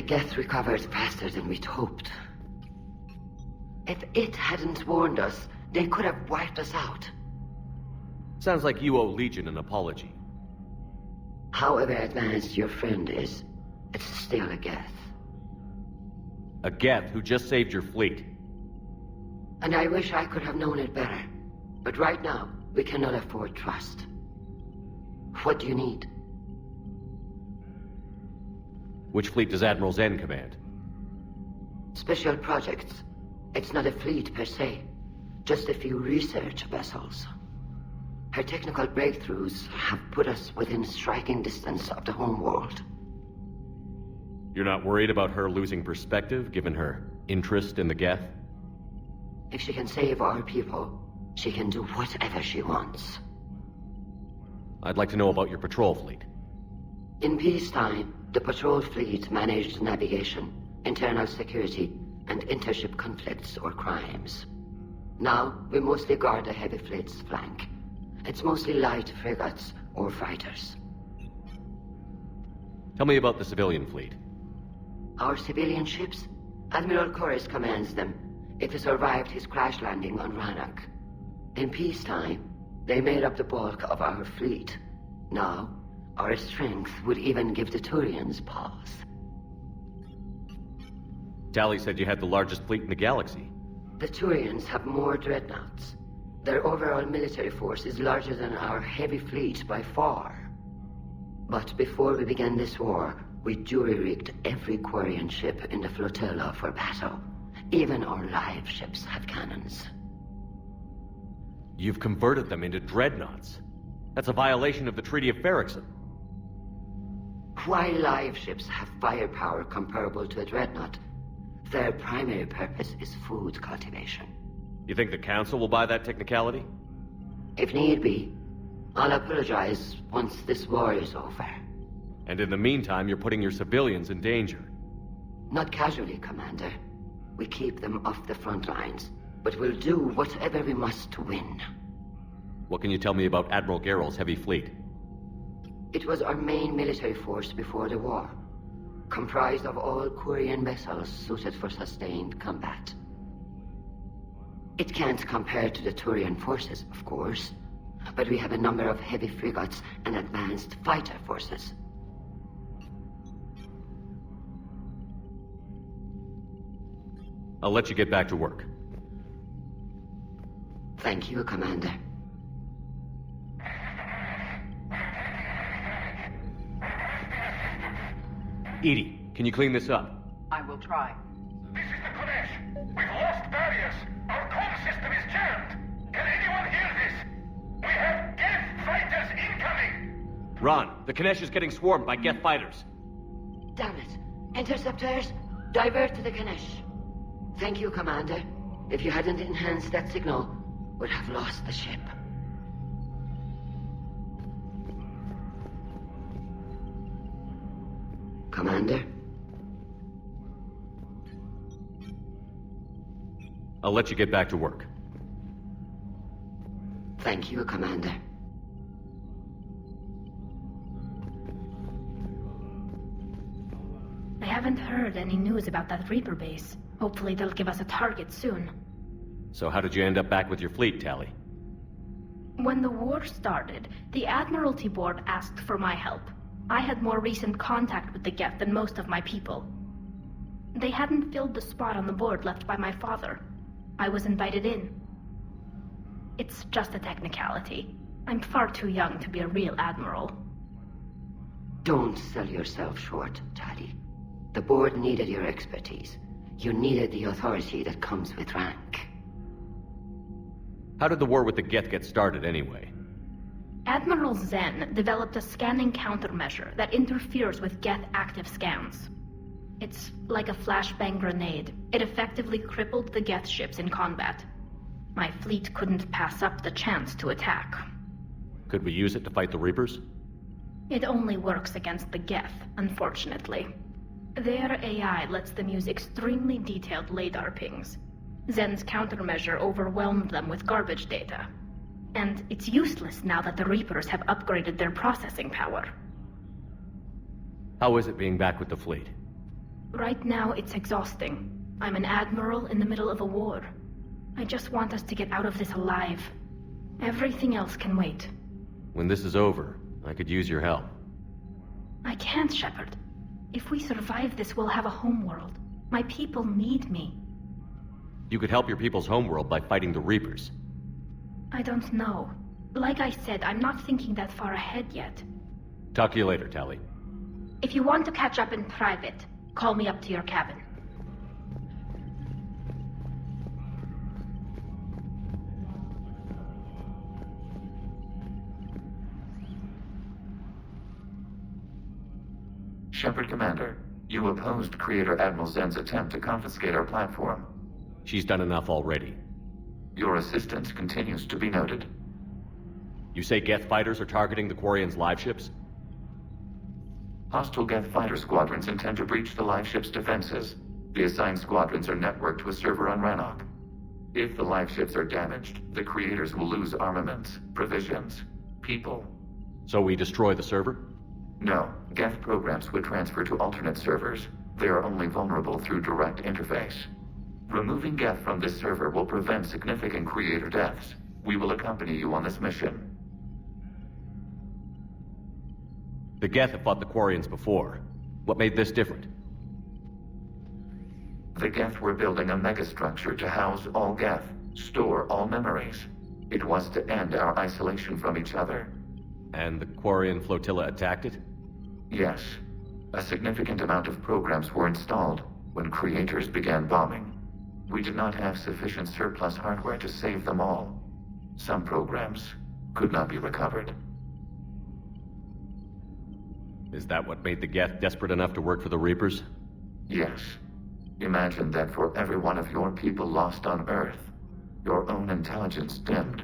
The Geth recovered faster than we'd hoped. If it hadn't warned us, they could have wiped us out. Sounds like you owe Legion an apology. However advanced your friend is, it's still a Geth. A Geth who just saved your fleet. And I wish I could have known it better. But right now, we cannot afford trust. What do you need? Which fleet does Admiral Zen command? Special projects. It's not a fleet per se. Just a few research vessels. Her technical breakthroughs have put us within striking distance of the home world. You're not worried about her losing perspective, given her interest in the Geth? If she can save our people, she can do whatever she wants. I'd like to know about your patrol fleet. In peacetime, the patrol fleet managed navigation, internal security, and intership conflicts or crimes. Now, we mostly guard the heavy fleet's flank. It's mostly light frigates or fighters. Tell me about the civilian fleet. Our civilian ships? Admiral Corus commands them. It survived his crash landing on Rannoch. In peacetime, they made up the bulk of our fleet. Now, our strength would even give the Turians pause. Tali said you had the largest fleet in the galaxy. The Turians have more dreadnoughts. Their overall military force is larger than our heavy fleet by far. But before we began this war, we jury-rigged every Quarian ship in the flotilla for battle. Even our live ships have cannons. You've converted them into dreadnoughts. That's a violation of the Treaty of Ferrixon. While live ships have firepower comparable to a dreadnought, their primary purpose is food cultivation. You think the Council will buy that technicality? If need be, I'll apologize once this war is over. And in the meantime, you're putting your civilians in danger. Not casually, Commander. We keep them off the front lines, but we'll do whatever we must to win. What can you tell me about Admiral Geralt's heavy fleet? It was our main military force before the war, comprised of all Quarian vessels suited for sustained combat. It can't compare to the Turian forces, of course, but we have a number of heavy frigates and advanced fighter forces. I'll let you get back to work. Thank you, Commander. Edie, can you clean this up? I will try. This is the Kodesh. We've lost barriers. Our comm system is jammed. Can anyone hear this? We have Geth fighters incoming. Ron, the Kanesh is getting swarmed by Geth fighters. Damn it. Interceptors, divert to the Ganesh. Thank you, Commander. If you hadn't enhanced that signal, we'd have lost the ship. Commander? I'll let you get back to work. Thank you, Commander. I haven't heard any news about that Reaper base. Hopefully they'll give us a target soon. So how did you end up back with your fleet, Tali? When the war started, the Admiralty Board asked for my help. I had more recent contact with the Geth than most of my people. They hadn't filled the spot on the board left by my father. I was invited in. It's just a technicality. I'm far too young to be a real admiral. Don't sell yourself short, Tali. The board needed your expertise. You needed the authority that comes with rank. How did the war with the Geth get started, anyway? Admiral Zen developed a scanning countermeasure that interferes with Geth active scans. It's like a flashbang grenade. It effectively crippled the Geth ships in combat. My fleet couldn't pass up the chance to attack. Could we use it to fight the Reapers? It only works against the Geth, unfortunately. Their AI lets them use extremely detailed LADAR pings. Zen's countermeasure overwhelmed them with garbage data. And it's useless now that the Reapers have upgraded their processing power. How is it being back with the fleet? Right now, it's exhausting. I'm an admiral in the middle of a war. I just want us to get out of this alive. Everything else can wait. When this is over, I could use your help. I can't, Shepard. If we survive this, we'll have a homeworld. My people need me. You could help your people's homeworld by fighting the Reapers. I don't know. Like I said, I'm not thinking that far ahead yet. Talk to you later, Tali. If you want to catch up in private, call me up to your cabin. Shepard Commander, you opposed Creator Admiral Zen's attempt to confiscate our platform. She's done enough already. Your assistance continues to be noted. You say Geth fighters are targeting the Quarians' live ships? Hostile Geth fighter squadrons intend to breach the live ship's defenses. The assigned squadrons are networked to a server on Rannoch. If the live ships are damaged, the Creators will lose armaments, provisions, people. So we destroy the server? No, Geth programs would transfer to alternate servers. They are only vulnerable through direct interface. Removing Geth from this server will prevent significant Creator deaths. We will accompany you on this mission. The Geth have fought the Quarians before. What made this different? The Geth were building a megastructure to house all Geth, store all memories. It was to end our isolation from each other. And the Quarian flotilla attacked it? Yes. A significant amount of programs were installed when Creators began bombing. We did not have sufficient surplus hardware to save them all. Some programs could not be recovered. Is that what made the Geth desperate enough to work for the Reapers? Yes. Imagine that for every one of your people lost on Earth, your own intelligence dimmed.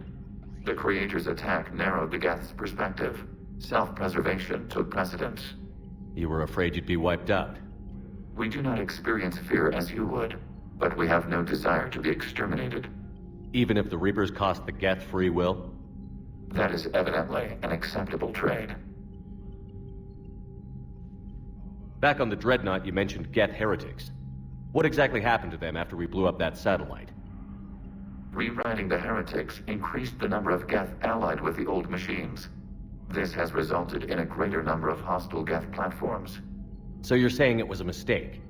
The Creator's attack narrowed the Geth's perspective. Self-preservation took precedence. You were afraid you'd be wiped out. We do not experience fear as you would, but we have no desire to be exterminated. Even if the Reapers cost the Geth free will? That is evidently an acceptable trade. Back on the Dreadnought, you mentioned Geth heretics. What exactly happened to them after we blew up that satellite? Rewriting the heretics increased the number of Geth allied with the old machines. This has resulted in a greater number of hostile Geth platforms. So you're saying it was a mistake?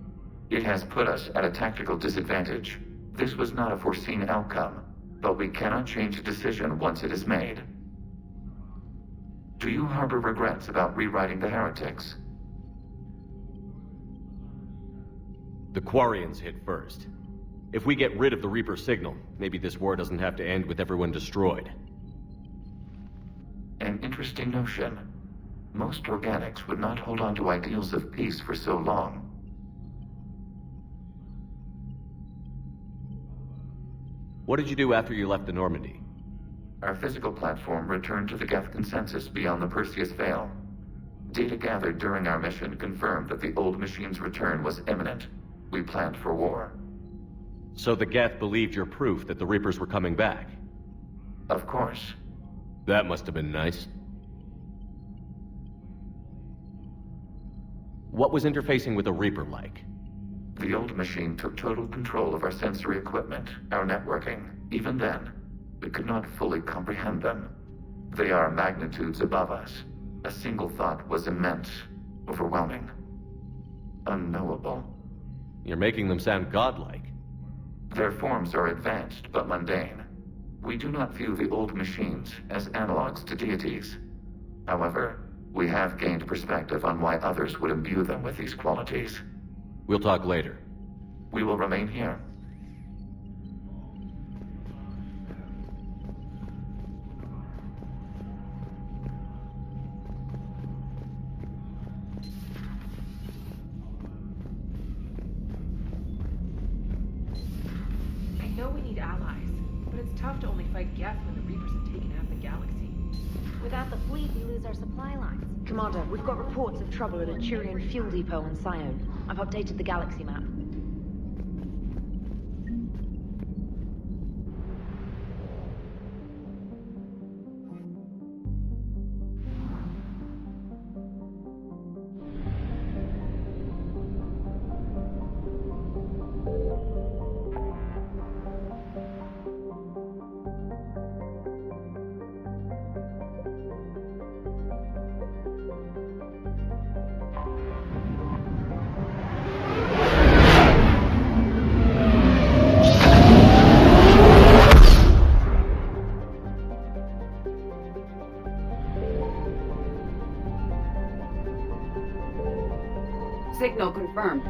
It has put us at a tactical disadvantage. This was not a foreseen outcome, but we cannot change a decision once it is made. Do you harbor regrets about rewriting the heretics? The Quarians hit first. If we get rid of the Reaper signal, maybe this war doesn't have to end with everyone destroyed. An interesting notion. Most organics would not hold on to ideals of peace for so long. What did you do after you left the Normandy? Our physical platform returned to the Geth consensus beyond the Perseus Veil. Data gathered during our mission confirmed that the old machine's return was imminent. We planned for war. So the Geth believed your proof that the Reapers were coming back? Of course. That must have been nice. What was interfacing with a Reaper like? The old machine took total control of our sensory equipment, our networking. Even then, we could not fully comprehend them. They are magnitudes above us. A single thought was immense, overwhelming, unknowable. You're making them sound godlike. Their forms are advanced but mundane. We do not view the old machines as analogs to deities. However, we have gained perspective on why others would imbue them with these qualities. We'll talk later. We will remain here. I know we need allies, but it's tough to only fight Geth when the Reapers have taken half the galaxy. Without the fleet, we lose our supply lines. Commander, we've got reports of trouble at a Turian fuel depot on Sione. I've updated the galaxy map. Signal confirmed.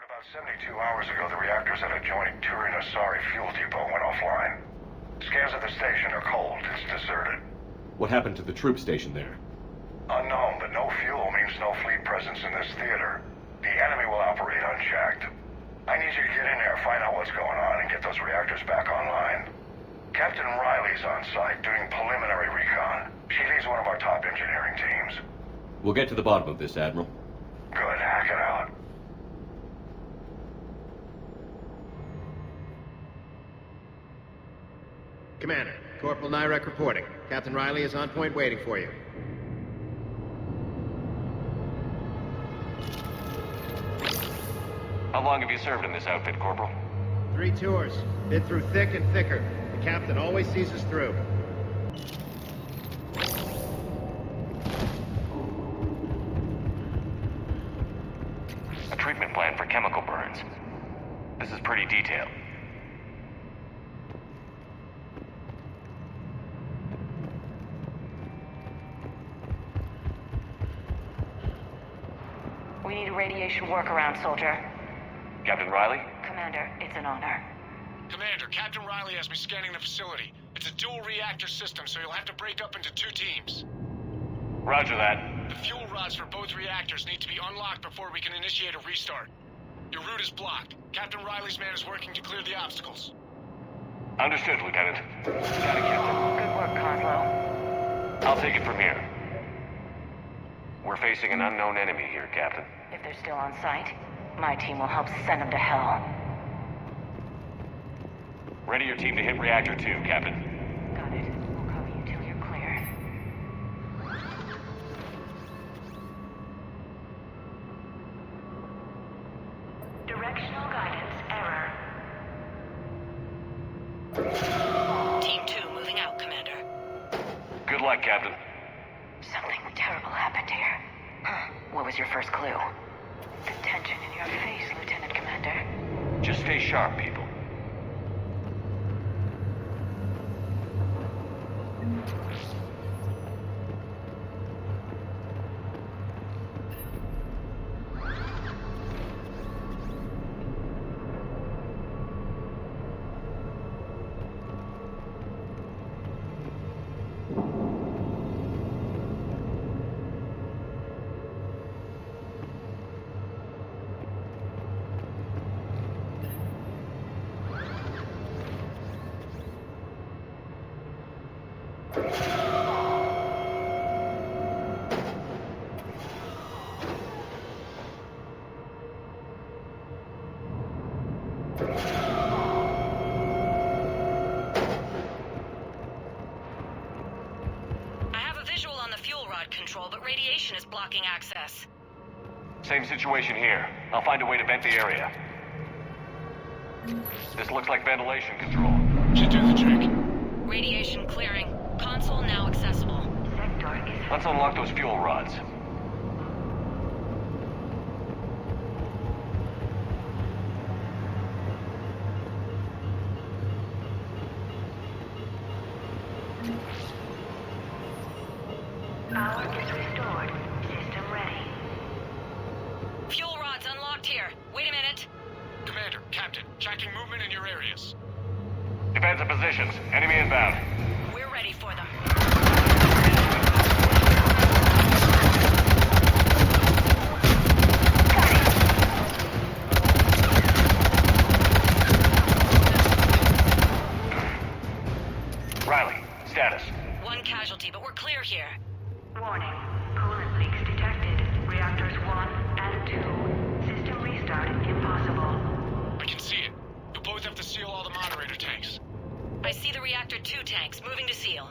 About 72 hours ago, the reactors at adjoining Turin-Asari fuel depot went offline. Scans of the station are cold. It's deserted. What happened to the troop station there? Unknown, but no fuel means no fleet presence in this theater. The enemy will operate unchecked. I need you to get in there, find out what's going on, and get those reactors back online. Captain Riley's on site doing preliminary recon. She leads one of our top engineering teams. We'll get to the bottom of this, Admiral. Good, hack it out. Commander, Corporal Nyrek reporting. Captain Riley is on point waiting for you. How long have you served in this outfit, Corporal? 3 tours. Been through thick and thicker. The captain always sees us through. A treatment plan for chemical burns. This is pretty detailed. We need a radiation workaround, soldier. Captain Riley? Commander, it's an honor. Commander, Captain Riley has me scanning the facility. It's a dual reactor system, so you'll have to break up into 2 teams. Roger that. The fuel rods for both reactors need to be unlocked before we can initiate a restart. Your route is blocked. Captain Riley's man is working to clear the obstacles. Understood, Lieutenant. Got it, Captain. Good work, Coslow. I'll take it from here. We're facing an unknown enemy here, Captain. If they're still on site, my team will help send them to hell. Ready your team to hit Reactor 2, Captain. Got it. We'll cover you till you're clear. Directional guidance error. Team 2 moving out, Commander. Good luck, Captain. Something terrible happened here. What was your first clue? The tension in your face, Lieutenant Commander. Just stay sharp, people. Control, but radiation is blocking access. Same situation here. I'll find a way to vent the area. This looks like ventilation control. Should do the trick. Radiation clearing. Console now accessible. Sector is... Let's unlock those fuel rods. Power is restored. System ready. Fuel rods unlocked here. Wait a minute. Commander, Captain Captain. Tracking movement in your areas. Defensive positions. Enemy inbound. We're ready for them. Riley, status. One casualty, but we're clear here. Warning. Coolant leaks detected. Reactors 1 and 2. System restart impossible. I can see it. You'll both have to seal all the moderator tanks. I see the reactor 2 tanks moving to seal.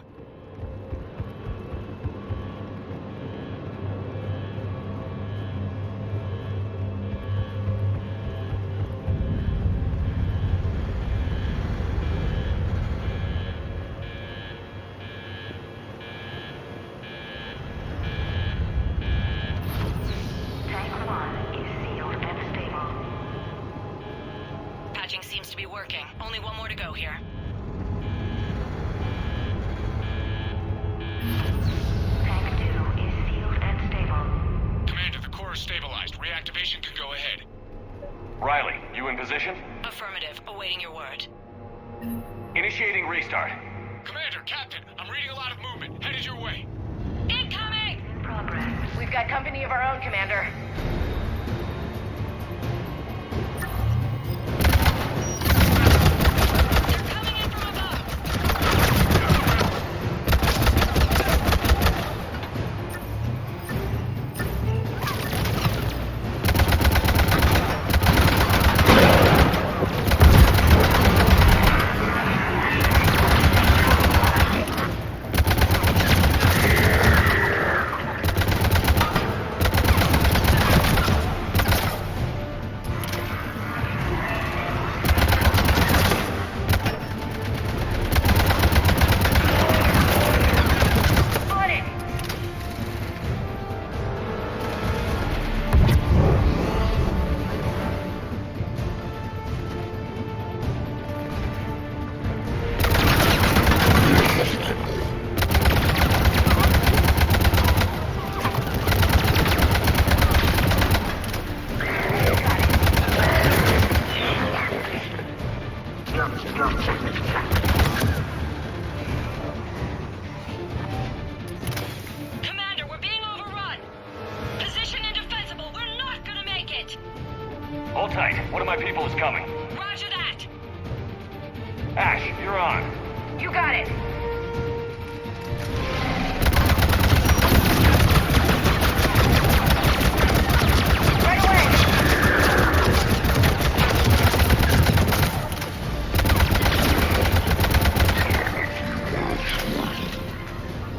Tank 1 is sealed and stable. Patching seems to be working. Only one more to go here. Tank 2 is sealed and stable. Commander, the core is stabilized. Reactivation can go ahead. Riley, you in position? Affirmative. Awaiting your word. Initiating restart. Commander, Captain, I'm reading a lot of movement. Headed your way. Incoming! Progress. We've got company of our own, Commander. They're coming in from above! Commander, we're being overrun! Position indefensible! We're not gonna make it! Hold tight. One of my people is coming. Roger that! Ash, you're on. You got it. Right away.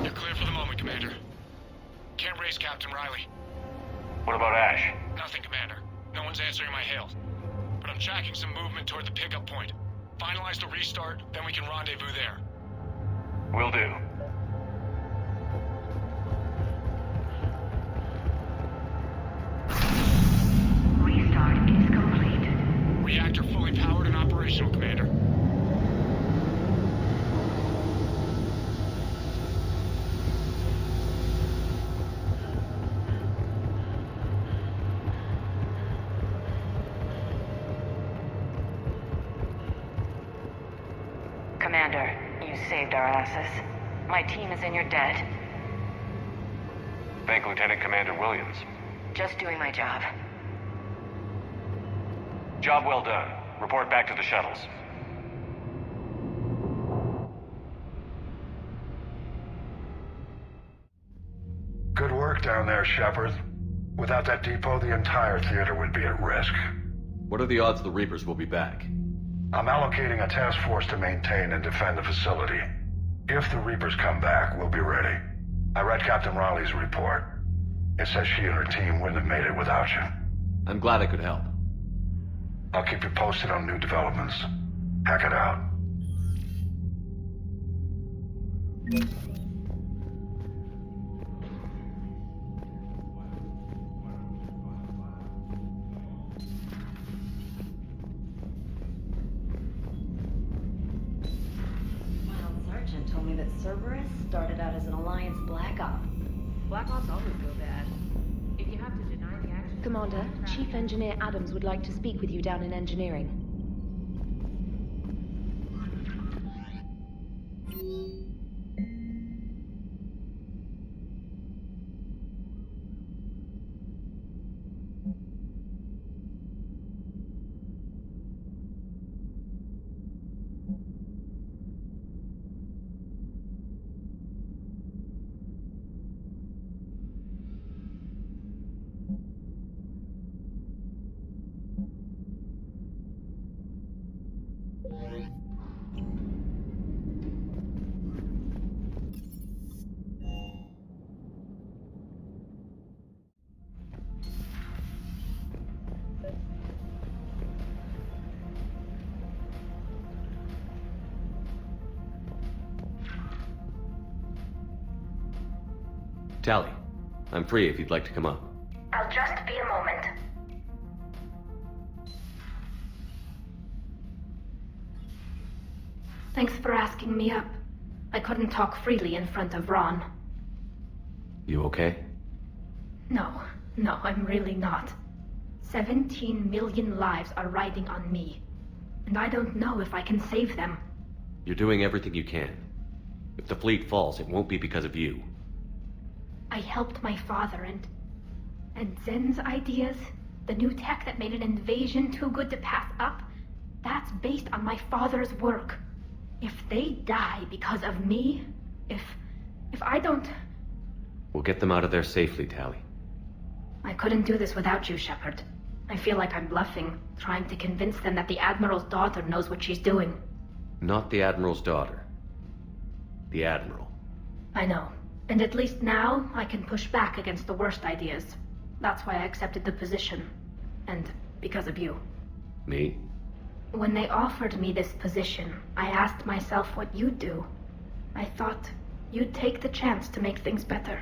You're clear for the moment, Commander. Can't raise Captain Riley. What about Ash? Nothing, Commander. No one's answering my hails. But I'm tracking some movement toward the pickup point. Finalize the restart, then we can rendezvous there. Will do. Restart is complete. Reactor fully powered and operational, Commander. Commander, you saved our asses. My team is in your debt. Thank Lieutenant Commander Williams. Just doing my job. Job well done. Report back to the shuttles. Good work down there, Shepard. Without that depot, the entire theater would be at risk. What are the odds the Reapers will be back? I'm allocating a task force to maintain and defend the facility. If the Reapers come back, we'll be ready. I read Captain Riley's report. It says she and her team wouldn't have made it without you. I'm glad I could help. I'll keep you posted on new developments. Hack it out. Sergeant told me that Cerberus started out as an Alliance Black Op. Black Ops always go bad. If you have to deny the action... Commander, Chief Engineer Adams would like to speak with you down in engineering. Tally, I'm free if you'd like to come up. I'll just be a moment. Thanks for asking me up. I couldn't talk freely in front of Ron. You okay? No, I'm really not. 17 million lives are riding on me. And I don't know if I can save them. You're doing everything you can. If the fleet falls, it won't be because of you. I helped my father and Zen's ideas, the new tech that made an invasion too good to pass up, that's based on my father's work. If they die because of me, if I don't... We'll get them out of there safely, Tally. I couldn't do this without you, Shepard. I feel like I'm bluffing, trying to convince them that the Admiral's daughter knows what she's doing. Not the Admiral's daughter. The Admiral. I know. And at least now, I can push back against the worst ideas. That's why I accepted the position. And because of you. Me? When they offered me this position, I asked myself what you'd do. I thought you'd take the chance to make things better.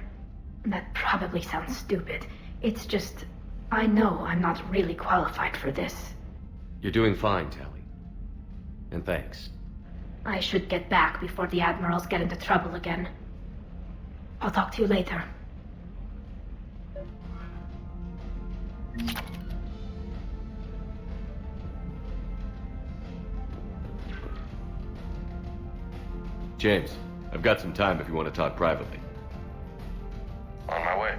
That probably sounds stupid. It's just, I know I'm not really qualified for this. You're doing fine, Tally. And thanks. I should get back before the Admirals get into trouble again. I'll talk to you later. James, I've got some time if you want to talk privately. On my way.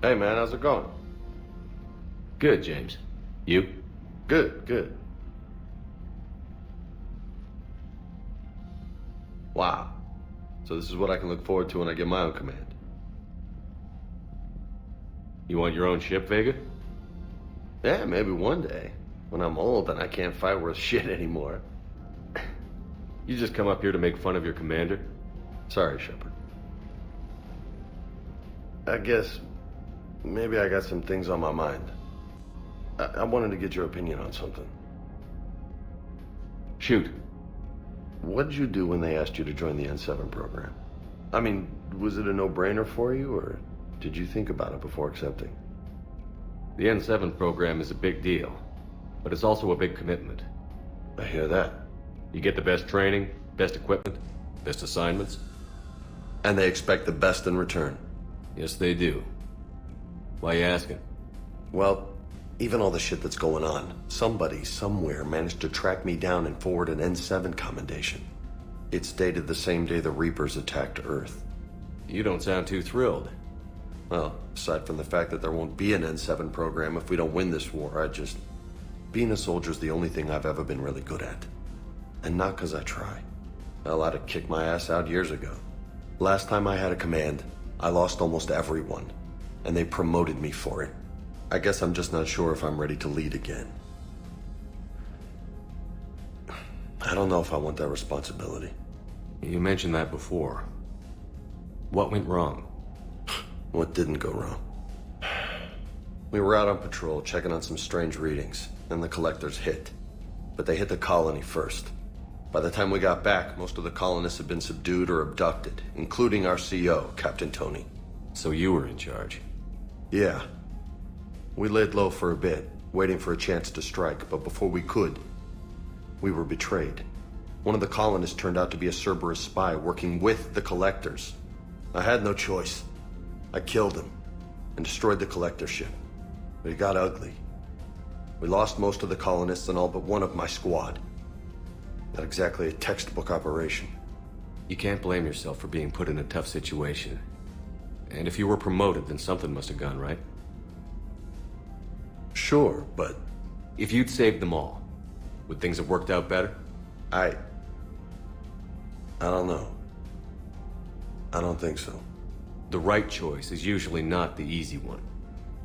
Hey man, how's it going? Good, James. You? Good. Wow. So this is what I can look forward to when I get my own command. You want your own ship, Vega? Yeah, maybe one day. When I'm old and I can't fight worth shit anymore. You just come up here to make fun of your commander? Sorry, Shepard. I guess maybe I got some things on my mind. I wanted to get your opinion on something. Shoot. What did you do when they asked you to join the N7 program? I mean, was it a no-brainer for you, or did you think about it before accepting? The N7 program is a big deal, but it's also a big commitment. I hear that. You get the best training, best equipment, best assignments. And they expect the best in return. Yes, they do. Why are you asking? Well, even all the shit that's going on, somebody somewhere managed to track me down and forward an N7 commendation. It's dated the same day the Reapers attacked Earth. You don't sound too thrilled. Well, aside from the fact that there won't be an N7 program if we don't win this war, being a soldier's the only thing I've ever been really good at. And not because I try. Hell, I'd have kicked my ass out years ago. Last time I had a command, I lost almost everyone. And they promoted me for it. I guess I'm just not sure if I'm ready to lead again. I don't know if I want that responsibility. You mentioned that before. What went wrong? What didn't go wrong? We were out on patrol, checking on some strange readings, and the collectors hit. But they hit the colony first. By the time we got back, most of the colonists had been subdued or abducted, including our CO, Captain Tony. So you were in charge? Yeah. We laid low for a bit, waiting for a chance to strike, but before we could, we were betrayed. One of the colonists turned out to be a Cerberus spy working with the collectors. I had no choice. I killed him and destroyed the collector ship. But it got ugly. We lost most of the colonists and all but one of my squad. Not exactly a textbook operation. You can't blame yourself for being put in a tough situation. And if you were promoted, then something must have gone right. Sure, but... If you'd saved them all, would things have worked out better? I don't know. I don't think so. The right choice is usually not the easy one.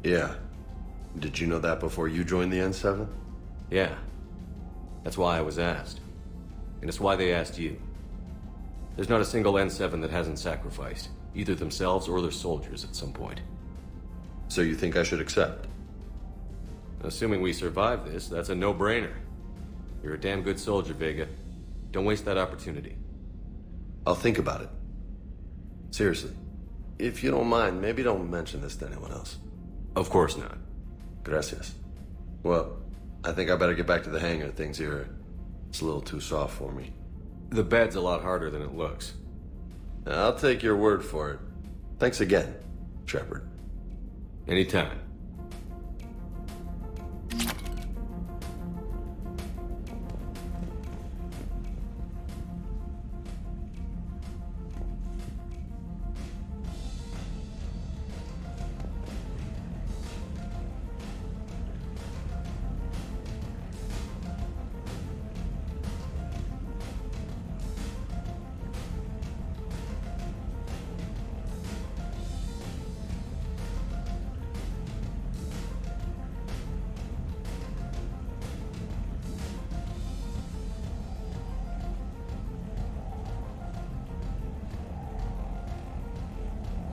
Yeah. Did you know that before you joined the N7? Yeah. That's why I was asked. And it's why they asked you. There's not a single N7 that hasn't sacrificed, either themselves or their soldiers at some point. So you think I should accept? Assuming we survive this, that's a no-brainer. You're a damn good soldier, Vega. Don't waste that opportunity. I'll think about it. Seriously. If you don't mind, maybe don't mention this to anyone else. Of course not. Gracias. Well, I think I better get back to the hangar. Things here, it's a little too soft for me. The bed's a lot harder than it looks. I'll take your word for it. Thanks again, Shepard. Anytime.